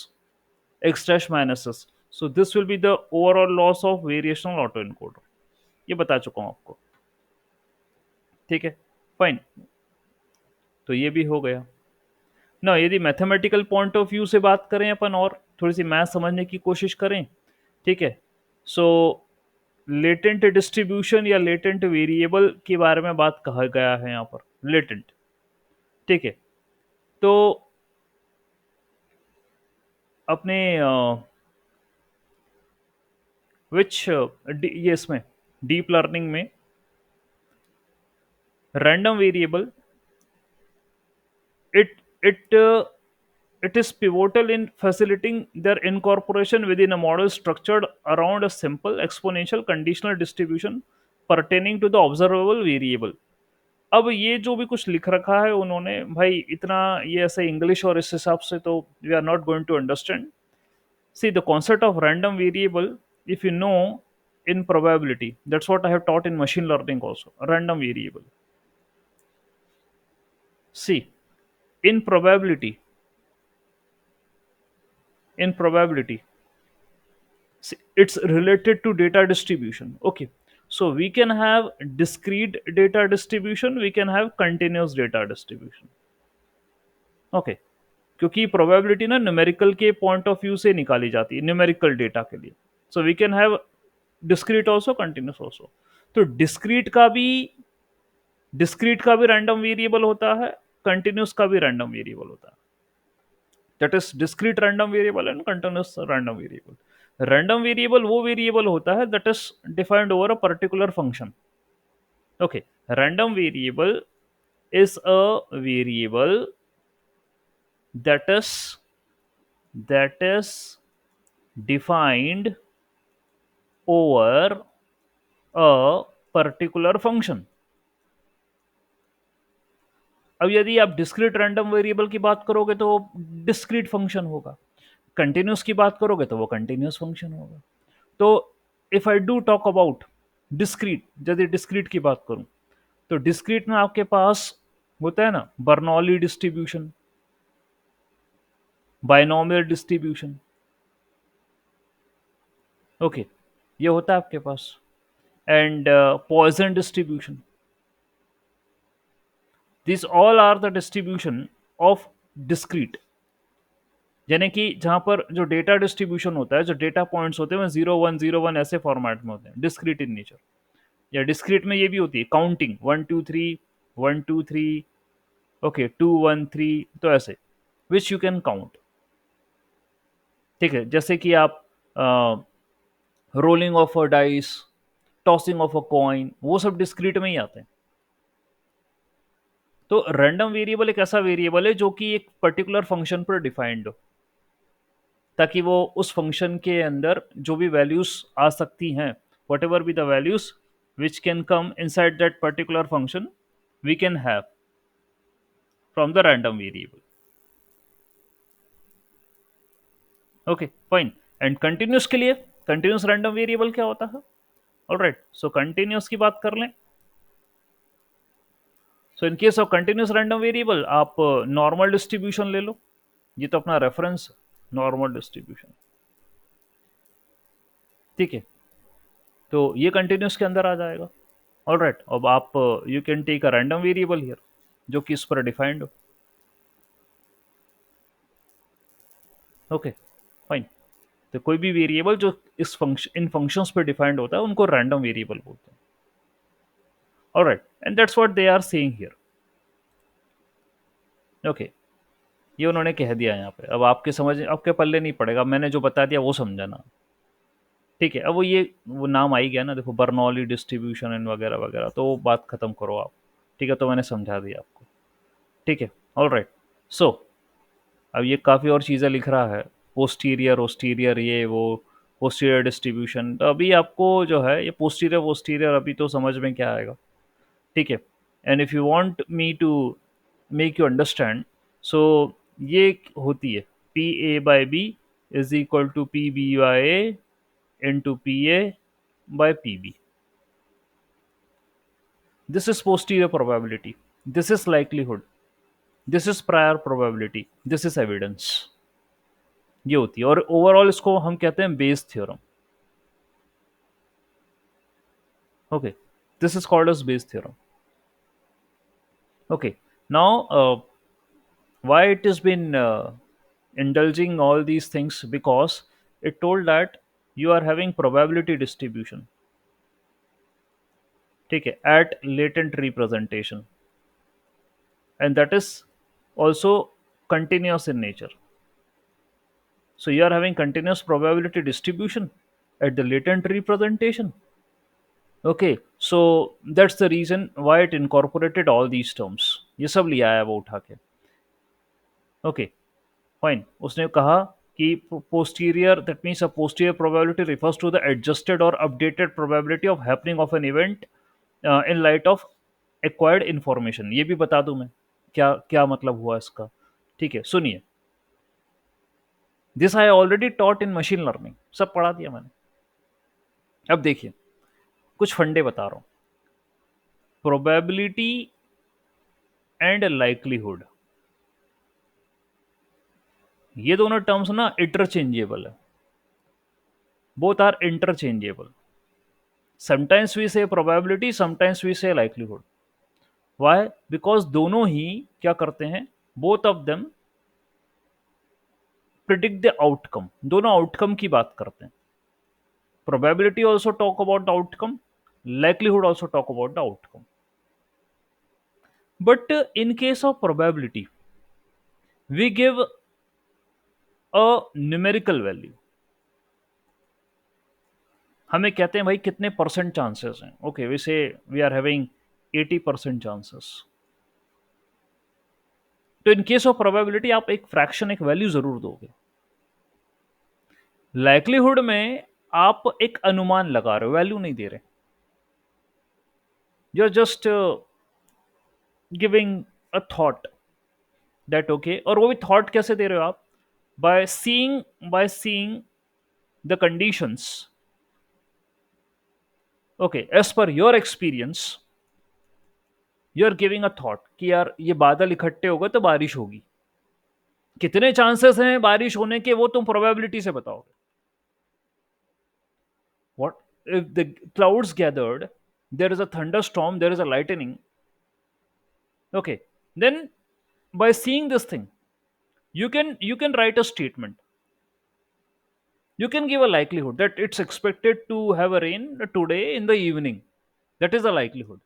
x dash minus s, so this will be the overall loss of variational autoencoder, ये बता चुका हूं आपको, ठीक है, फाइन। तो ये भी हो गया ना। यदि मैथमेटिकल पॉइंट ऑफ व्यू से बात करें अपन और थोड़ी सी मैथ समझने की कोशिश करें, ठीक है। सो लेटेंट डिस्ट्रीब्यूशन या लेटेंट वेरिएबल के बारे में बात कहा गया है यहाँ पर, लेटेंट, ठीक है। तो अपने विच ये इसमें डीप लर्निंग में random variable, it it uh, it is pivotal in facilitating their incorporation within a model structured around a simple exponential conditional distribution pertaining to the observable variable। अब ये जो भी कुछ लिख रखा है उन्होंने भाई, इतना ये ऐसे इंग्लिश और इस हिसाब से तो we are not going to understand. See the concept of random variable, if you know in probability, that's what I have taught in machine learning also, random variable, see in probability it's related to data distribution. Okay, so we can have discrete data distribution, we can have continuous data distribution. Okay, क्योंकि probability ना numerical के point of view से निकाली जाती है numerical data के लिए. So we can have discrete also, continuous also. तो डिस्क्रीट का भी रैंडम वेरिएबल होता है, कंटिन्यूस का भी रैंडम वेरिएबल होता है. That is discrete random variable and continuous random variable. Random variable वो वेरिएबल होता है that is defined over a particular function. Okay, random variable is a variable that is defined over a particular function. अब यदि आप discrete random variable की बात करोगे तो डिस्क्रीट फंक्शन होगा, कंटिन्यूस की बात करोगे तो वो कंटिन्यूस फंक्शन होगा. तो if I do talk about discrete, यदि डिस्क्रीट की बात करूं तो डिस्क्रीट में आपके पास होता है ना Bernoulli distribution, binomial distribution. Okay, ये होता है आपके पास. And Poisson distribution. This all are the distribution of discrete. यानी कि जहां पर जो डेटा डिस्ट्रीब्यूशन होता है, जो डेटा पॉइंट्स होते हैं वो 0 1 0 1 ऐसे फॉर्मेट में होते हैं, डिस्क्रीट इन नेचर. या डिस्क्रीट में ये भी होती है काउंटिंग 1 2 3 1 2 3, ओके 2 1 3, तो ऐसे विच यू कैन काउंट. ठीक है, जैसे कि आप rolling of a dice, tossing of a coin, वो सब डिस्क्रीट में ही आते हैं. तो रैंडम वेरिएबल एक ऐसा वेरिएबल है जो कि एक पर्टिकुलर फंक्शन पर डिफाइंड हो, ताकि वो उस फंक्शन के अंदर जो भी वैल्यूज आ सकती हैं, whatever be the values which can come inside that particular function, we can have from the random variable. Okay fine. And continuous के लिए कंटिन्यूस रैंडम वेरिएबल क्या होता है? ऑलराइट, सो कंटिन्यूस की बात कर लें. So in case of continuous random variable आप नॉर्मल डिस्ट्रीब्यूशन ले लो. ये तो अपना रेफरेंस नॉर्मल डिस्ट्रीब्यूशन. ठीक है, तो ये कंटिन्यूस के अंदर आ जाएगा. ऑलराइट, अब आप you can take a random variable here जो कि इस पर डिफाइंड हो. Okay fine. तो कोई भी वेरिएबल जो इस फंक्शन इन फंक्शंस पे डिफाइंड होता है उनको रैंडम वेरिएबल बोलते हैं. Alright, and that's what they are saying here. Okay, ये उन्होंने कह दिया यहाँ पे. अब आपके समझ आपके पल्ले नहीं पड़ेगा, मैंने जो बता दिया वो समझाना. ठीक है, अब वो नाम आ ही गया ना, देखो बर्नौली डिस्ट्रीब्यूशन एंड वगैरह वगैरह, तो वो बात खत्म करो आप. ठीक है, तो मैंने समझा दिया आपको. ठीक है, ऑल राइट. सो अब ये काफ़ी और चीज़ें लिख रहा है, पोस्टीरियर ओस्टीरियर ये वो, पोस्टीरियर डिस्ट्रीब्यूशन. तो अभी आपको जो है ये पोस्टीरियर वोस्टीरियर अभी तो समझ में क्या आएगा. ठीक है, and if you want me to make you understand, so ये होती है P A by B is equal to P B by A into PA by PB. This is posterior probability. This is likelihood. This is prior probability. This is evidence. ये होती है, और overall इसको हम कहते हैं Bayes theorem. Okay, this is called as Bayes theorem. Okay, now why it has been indulging all these things, because it told that you are having probability distribution. ठीक है, at latent representation, and that is also continuous in nature. So you are having continuous probability distribution at the latent representation. Okay, so that's the reason why it incorporated all these terms. ये सब लिया है वो उठा के. Okay fine. उसने कहा कि posterior, that means a posterior probability refers to the adjusted or updated probability of happening of an event in light of acquired information. ये भी बता दूं मैं क्या क्या मतलब हुआ इसका. ठीक है, सुनिए. This I already taught in machine learning, सब पढ़ा दिया मैंने. अब देखिए, कुछ फंडे बता रहा हूं. प्रोबेबिलिटी एंड लाइक्लीहुड, ये दोनों टर्म्स ना इंटरचेंजेबल है, both are interchangeable. Sometimes we say probability, sometimes we say likelihood. Why? Because दोनों ही क्या करते हैं, both of them predict the outcome, दोनों आउटकम की बात करते हैं. Probability also talk about the outcome, likelihood also talk about the outcome. But in case of probability, we give a numerical value. हमें कहते हैं भाई कितने परसेंट चांसेस हैं. ओके, वी से वी आर हैविंग 80% चांसेस. तो इन केस ऑफ प्रोबेबिलिटी आप एक फ्रैक्शन, एक वैल्यू जरूर दोगे. लाइक्लीहुड में आप एक अनुमान लगा रहे हो, वैल्यू नहीं दे रहे. You are just giving a thought that okay, और वो भी थॉट कैसे दे रहे हो आप? By seeing the conditions. Okay, as per your experience you are giving a thought कि यार ये बादल इकट्ठे हो गए तो बारिश होगी. कितने चांसेस हैं बारिश होने के, वो तुम प्रोबेबिलिटी से बताओगे. What if the clouds gathered, there is a thunderstorm, there is a lightning. Okay, then by seeing this thing, you can write a statement. You can give a likelihood that it's expected to have a rain today in the evening. That is a likelihood.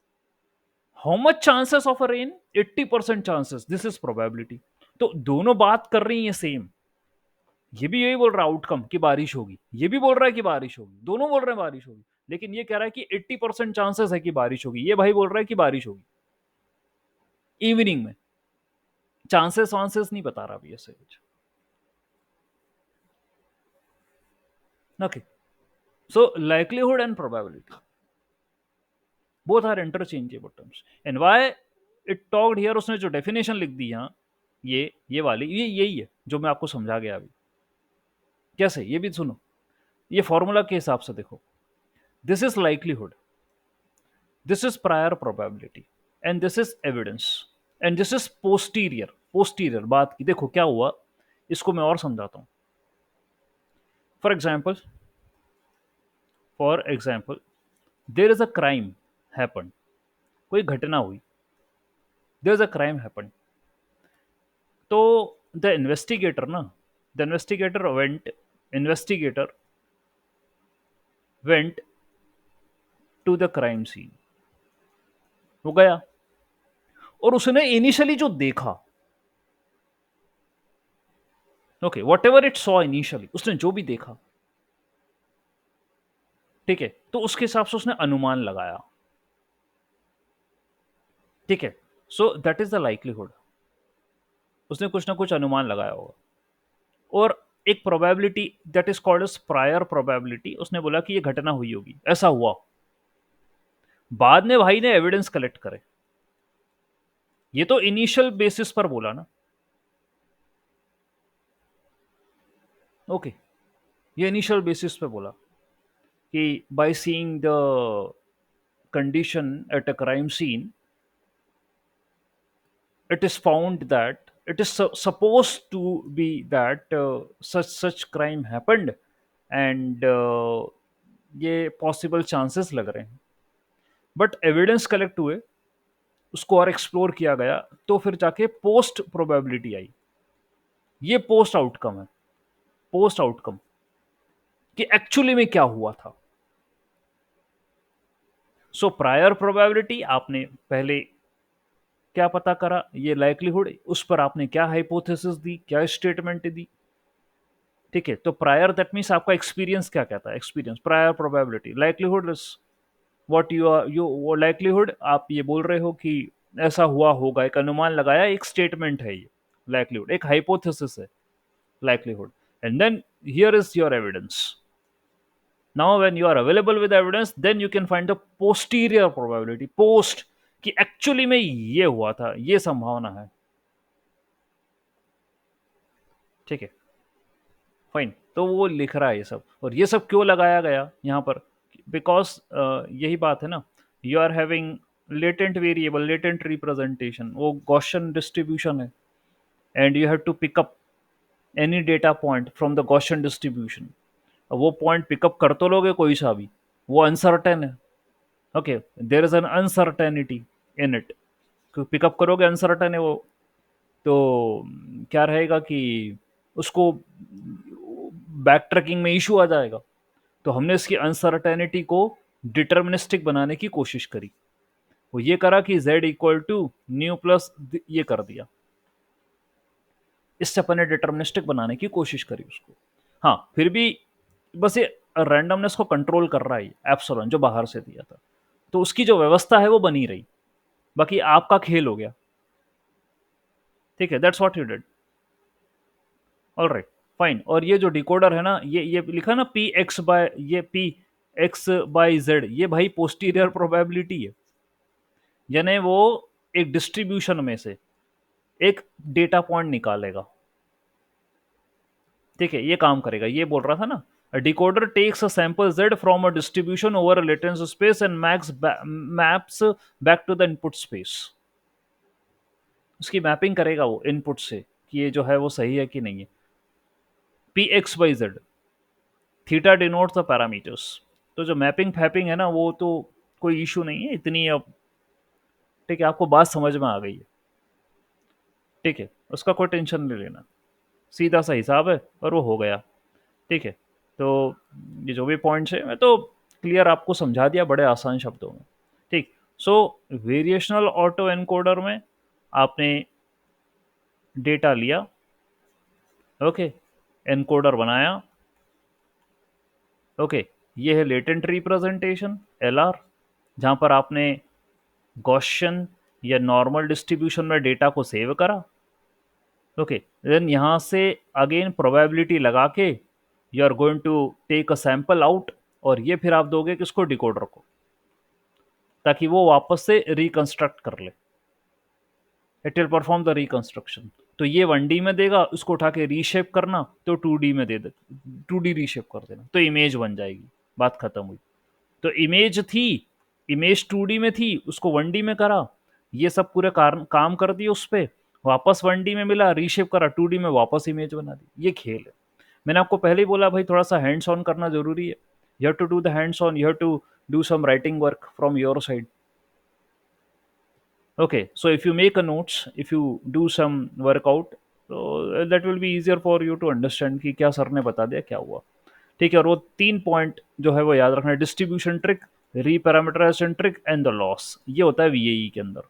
How much chances of a rain? 80% chances. This is probability. तो दोनों बात कर रही हैं same. ये भी यही बोल रहा है आउटकम कि बारिश होगी, ये भी बोल रहा है कि बारिश होगी, दोनों बोल रहे हैं बारिश होगी. लेकिन ये कह रहा है कि 80% चांसेस है कि बारिश होगी, ये भाई बोल रहा है कि बारिश होगी इवनिंग में. चांसेस वांसेस नहीं बता रहा अभी ऐसे कुछ. Okay, so likelihood and probability both are interchangeable terms. And why it talked here, उसने जो डेफिनेशन लिख दी यहाँ, ये वाली, ये यही है जो मैं आपको समझा गया अभी. कैसे, ये भी सुनो. ये फॉर्मूला के हिसाब से देखो. This is likelihood, this is prior probability, and this is evidence, and this is posterior. Posterior बात की देखो क्या हुआ, इसको मैं और समझाता हूँ. For example, there is a crime happen, कोई घटना हुई. There is a crime happen. तो द इन्वेस्टिगेटर ना, the investigator went to the crime scene. वो गया और उसने इनिशियली जो देखा, okay, whatever it saw initially, उसने जो भी देखा, ठीक है, तो उसके हिसाब से उसने अनुमान लगाया. ठीक है, so that is the likelihood. उसने कुछ ना कुछ अनुमान लगाया होगा. और एक probability that is called as prior probability, उसने बोला कि ये घटना हुई होगी, ऐसा हुआ. बाद में भाई ने एविडेंस कलेक्ट करे. ये तो इनिशियल बेसिस पर बोला ना. ओके, ये इनिशियल बेसिस पे बोला कि by seeing the condition at a crime scene, it is found that it is supposed to be that such crime happened, and ये पॉसिबल चांसेस लग रहे हैं. बट एविडेंस कलेक्ट हुए, उसको और एक्सप्लोर किया गया, तो फिर जाके पोस्ट प्रोबेबिलिटी आई. ये पोस्ट आउटकम है. पोस्ट आउटकम कि एक्चुअली में क्या हुआ था. सो प्रायर प्रोबेबिलिटी आपने पहले क्या पता करा, ये लाइक्लीहुड, उस पर आपने क्या हाइपोथेसिस दी, क्या स्टेटमेंट दी. ठीक है, तो प्रायर दैट मीन्स आपका एक्सपीरियंस क्या कहता है. Experience, prior probability, likelihood is what you are you वो लाइक्लीहुड आप ये बोल रहे हो कि ऐसा हुआ होगा, एक अनुमान लगाया, एक स्टेटमेंट है ये. लाइक्लीहुड एक हाइपोथेसिस है, likelihood. And then here is your evidence. Now when you are available with evidence, then you can find the posterior probability. Post कि एक्चुअली में ये हुआ था, ये संभावना है. ठीक है, फाइन. तो वो लिख रहा है ये सब, और ये सब क्यों लगाया गया यहाँ पर? बिकॉज यही बात है ना, you are having latent variable, latent representation, वो गॉसियन डिस्ट्रीब्यूशन है, and you have to pick up any data point from the Gaussian distribution. अब वो पॉइंट पिकअप कर तो लोगे कोई सा भी, वो अनसर्टेन है। Okay, there is an uncertainty in it, pickup करोगे अनसर्टेन है वो, तो क्या रहेगा कि उसको बैक ट्रैकिंग में इशू आ जाएगा। तो हमने इसकी अनसर्टेनिटी को डिटर्मिनिस्टिक बनाने की कोशिश करी। वो ये करा कि z equal to mu plus ये कर दिया, इससे अपन ने डिटर्मिनिस्टिक बनाने की कोशिश करी उसको। हाँ, फिर भी बस ये रैंडमनेस को कंट्रोल कर रहा है एप्सिलॉन जो बाहर से दिया था, तो उसकी जो व्यवस्था है वो बनी रही, बाकी आपका खेल हो गया। ठीक है, that's what you did. All right, fine. और ये जो डिकोडर है ना, ये लिखा ना पी एक्स बाय, ये पी एक्स बाई जेड, ये भाई पोस्टीरियर प्रोबेबिलिटी है। यानी वो एक डिस्ट्रीब्यूशन में से एक डेटा पॉइंट निकालेगा। ठीक है, ये काम करेगा, ये बोल रहा था ना। A decoder takes a sample Z from a distribution over a latency space and maps back to the input space. उसकी मैपिंग करेगा वो इनपुट से कि ये जो है वो सही है कि नहीं है। P x by Z, theta denotes the parameters. तो जो मैपिंग फैपिंग है ना, वो तो कोई इशू नहीं है इतनी अब। ठीक है, आपको बात समझ में आ गई है। ठीक है, उसका कोई टेंशन नहीं लेना, सीधा सा हिसाब है और वो हो गया। ठीक है, तो ये जो भी पॉइंट्स है मैं तो क्लियर आपको समझा दिया बड़े आसान शब्दों में। ठीक, सो वेरिएशनल ऑटो एनकोडर में आपने डेटा लिया, ओके, एनकोडर बनाया, ओके, ये है लेटेंट रिप्रेजेंटेशन एल आर, जहाँ पर आपने गॉसियन या नॉर्मल डिस्ट्रीब्यूशन में डेटा को सेव करा। ओके, देन यहाँ से अगेन प्रोबेबिलिटी लगा के you are going to take a sample out, और ये फिर आप दोगे किसको, डिकोडर को, ताकि वो वापस से रिकंस्ट्रक्ट कर ले। It will perform the reconstruction. तो ये 1D में देगा, उसको उठा के रीशेप करना तो 2D में दे दे, 2D रीशेप कर देना तो इमेज बन जाएगी, बात खत्म हुई। तो इमेज थी, इमेज 2D में थी, उसको 1D में करा, ये सब पूरे काम कर दिए उस पर, वापस 1D में मिला, रीशेप करा, 2D में वापस इमेज बना दी। ये खेल है। मैंने आपको पहले ही बोला भाई थोड़ा सा हैंड्स ऑन करना जरूरी है। You have to do the hands on, you have to do some writing work from your side. Okay, so if you make a notes, if you do some workout, so that will be easier for you to understand कि क्या sir ने बता दिया क्या हुआ। ठीक है, और वो 3 पॉइंट जो है वो याद रखना है, distribution trick, reparameterization trick and the loss. ये होता है वीएई के अंदर,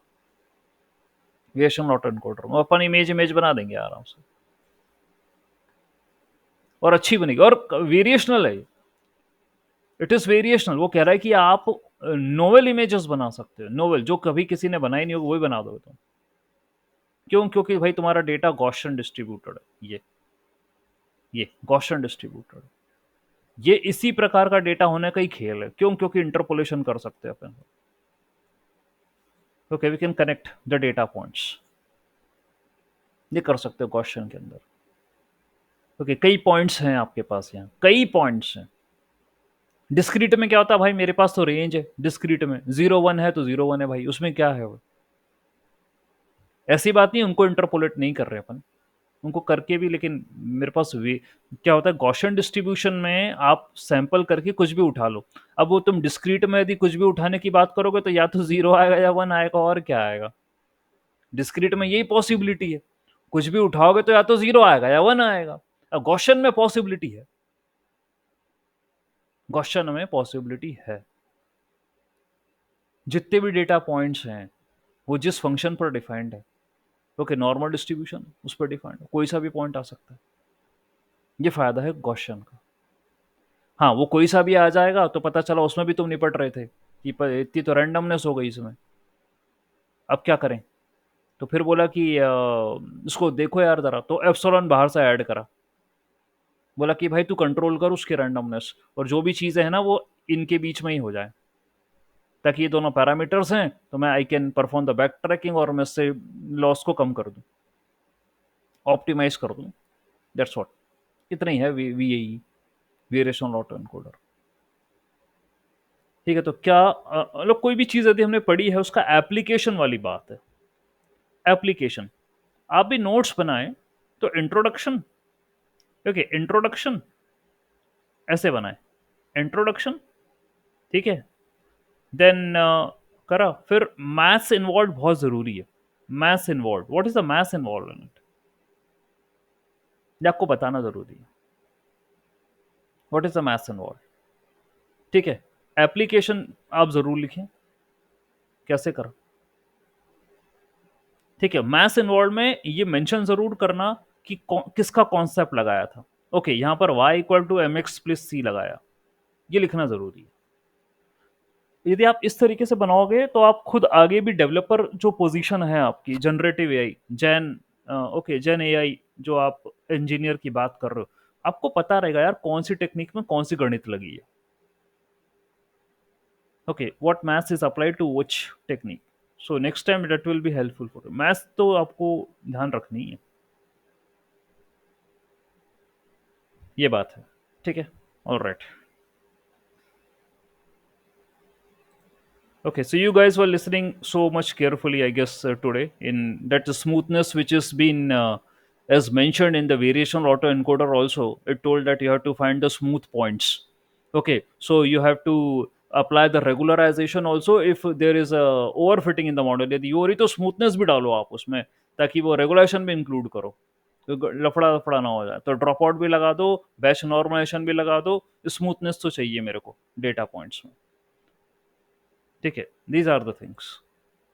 वेरिएशन ऑटो एनकोडर में। अपन इमेज इमेज बना देंगे आराम से, और अच्छी बनेगी, और वेरिएशनल है। इट इज वेरिएशनल, वो कह रहा है कि आप नोवेल इमेजेस बना सकते हो, नोवेल जो कभी किसी ने बनाई नहीं होगी वही बना दोगे तुम। क्यों? क्योंकि भाई तुम्हारा डेटा गॉसियन डिस्ट्रीब्यूटेड है, ये गॉसियन डिस्ट्रीब्यूटेड, ये इसी प्रकार का डेटा होने का ही खेल है। क्यों? क्योंकि इंटरपोलेशन कर सकते हैं अपन। Okay, we can connect the data points, ये कर सकते हो गॉसियन के अंदर। ओके, कई पॉइंट्स हैं आपके पास, यहाँ कई पॉइंट्स हैं। डिस्क्रीट में क्या होता है भाई, मेरे पास तो रेंज है, डिस्क्रीट में 0 1 है तो 0 1 है भाई, उसमें क्या है वो, ऐसी बात नहीं, उनको इंटरपोलेट नहीं कर रहे अपन, उनको करके भी, लेकिन मेरे पास वे क्या होता है, गॉसियन डिस्ट्रीब्यूशन में आप सैंपल करके कुछ भी उठा लो। अब वो तुम डिस्क्रीट में यदि कुछ भी उठाने की बात करोगे तो या तो 0 आएगा या 1 आएगा, और क्या आएगा। डिस्क्रीट में यही पॉसिबिलिटी है, कुछ भी उठाओगे तो या तो 0 आएगा या 1 आएगा। अब गॉसियन में पॉसिबिलिटी है, गॉसियन में पॉसिबिलिटी है, जितने भी डेटा पॉइंट्स हैं वो जिस फंक्शन पर डिफाइंड है, ओके, नॉर्मल डिस्ट्रीब्यूशन उस पर डिफाइंड है, कोई सा भी पॉइंट आ सकता है। ये फायदा है गॉसियन का। हाँ, वो कोई सा भी आ जाएगा तो पता चला उसमें भी तुम निपट रहे थे कि इतनी तो रैंडमनेस हो गई इसमें, अब क्या करें। तो फिर बोला कि इसको देखो यार ज़रा, तो एप्सिलॉन बाहर से ऐड करा, बोला कि भाई तू कंट्रोल कर उसकी रैंडमनेस, और जो भी चीज़ें हैं ना वो इनके बीच में ही हो जाए, ताकि ये दोनों पैरामीटर्स हैं तो मैं I can perform the back tracking और मैं इससे लॉस को कम कर दूँ, ऑप्टिमाइज कर दूँ। दैट्स व्हाट, इतना ही है V A E, variational auto encoder. ठीक है, तो क्या मतलब कोई भी चीज़ यदि हमने पढ़ी है उसका एप्लीकेशन वाली बात है। एप्लीकेशन, आप भी नोट्स बनाएं तो इंट्रोडक्शन, ओके, इंट्रोडक्शन ऐसे बनाएं, इंट्रोडक्शन, ठीक है। देन करा, फिर मैथ्स इन्वॉल्व बहुत जरूरी है। Maths involve, what is the maths involve in it, ये आपको बताना जरूरी है। What is the maths involve, ठीक है। एप्लीकेशन आप जरूर लिखें, कैसे करा, ठीक है। मैथ्स इन्वॉल्व में ये मेंशन जरूर करना कि किसका कॉन्सेप्ट लगाया था। ओके, यहाँ पर y equal to M X plus C लगाया, ये लिखना जरूरी है। यदि आप इस तरीके से बनाओगे तो आप खुद आगे भी डेवलपर जो पोजीशन है आपकी, generative AI, Jain, okay, Jain AI, जो आप इंजीनियर की बात कर रहे हो, आपको पता रहेगा यार कौन सी टेक्निक में कौन सी गणित लगी है। Okay, what maths is applied to which technique, so next time that will be helpful for maths, तो आपको ध्यान रखनी है, ये बात है, ठीक है। Alright, okay, so you guys were listening so much carefully, I guess, today. In that smoothness which has been, as mentioned in the variational autoencoder, also, it told that you have to find the smooth points. Okay, so you have to apply the regularization also if there is a overfitting in the model. यदि हो रही तो smoothness भी डालो आप उसमें, ताकि वो regulation भी include करो, तो लफड़ा लफड़ा ना हो जाए। तो ड्रॉप आउट भी लगा दो, बैच नॉर्मलाइजेशन भी लगा दो, स्मूथनेस तो चाहिए मेरे को डेटा पॉइंट्स में, ठीक है। These are the things.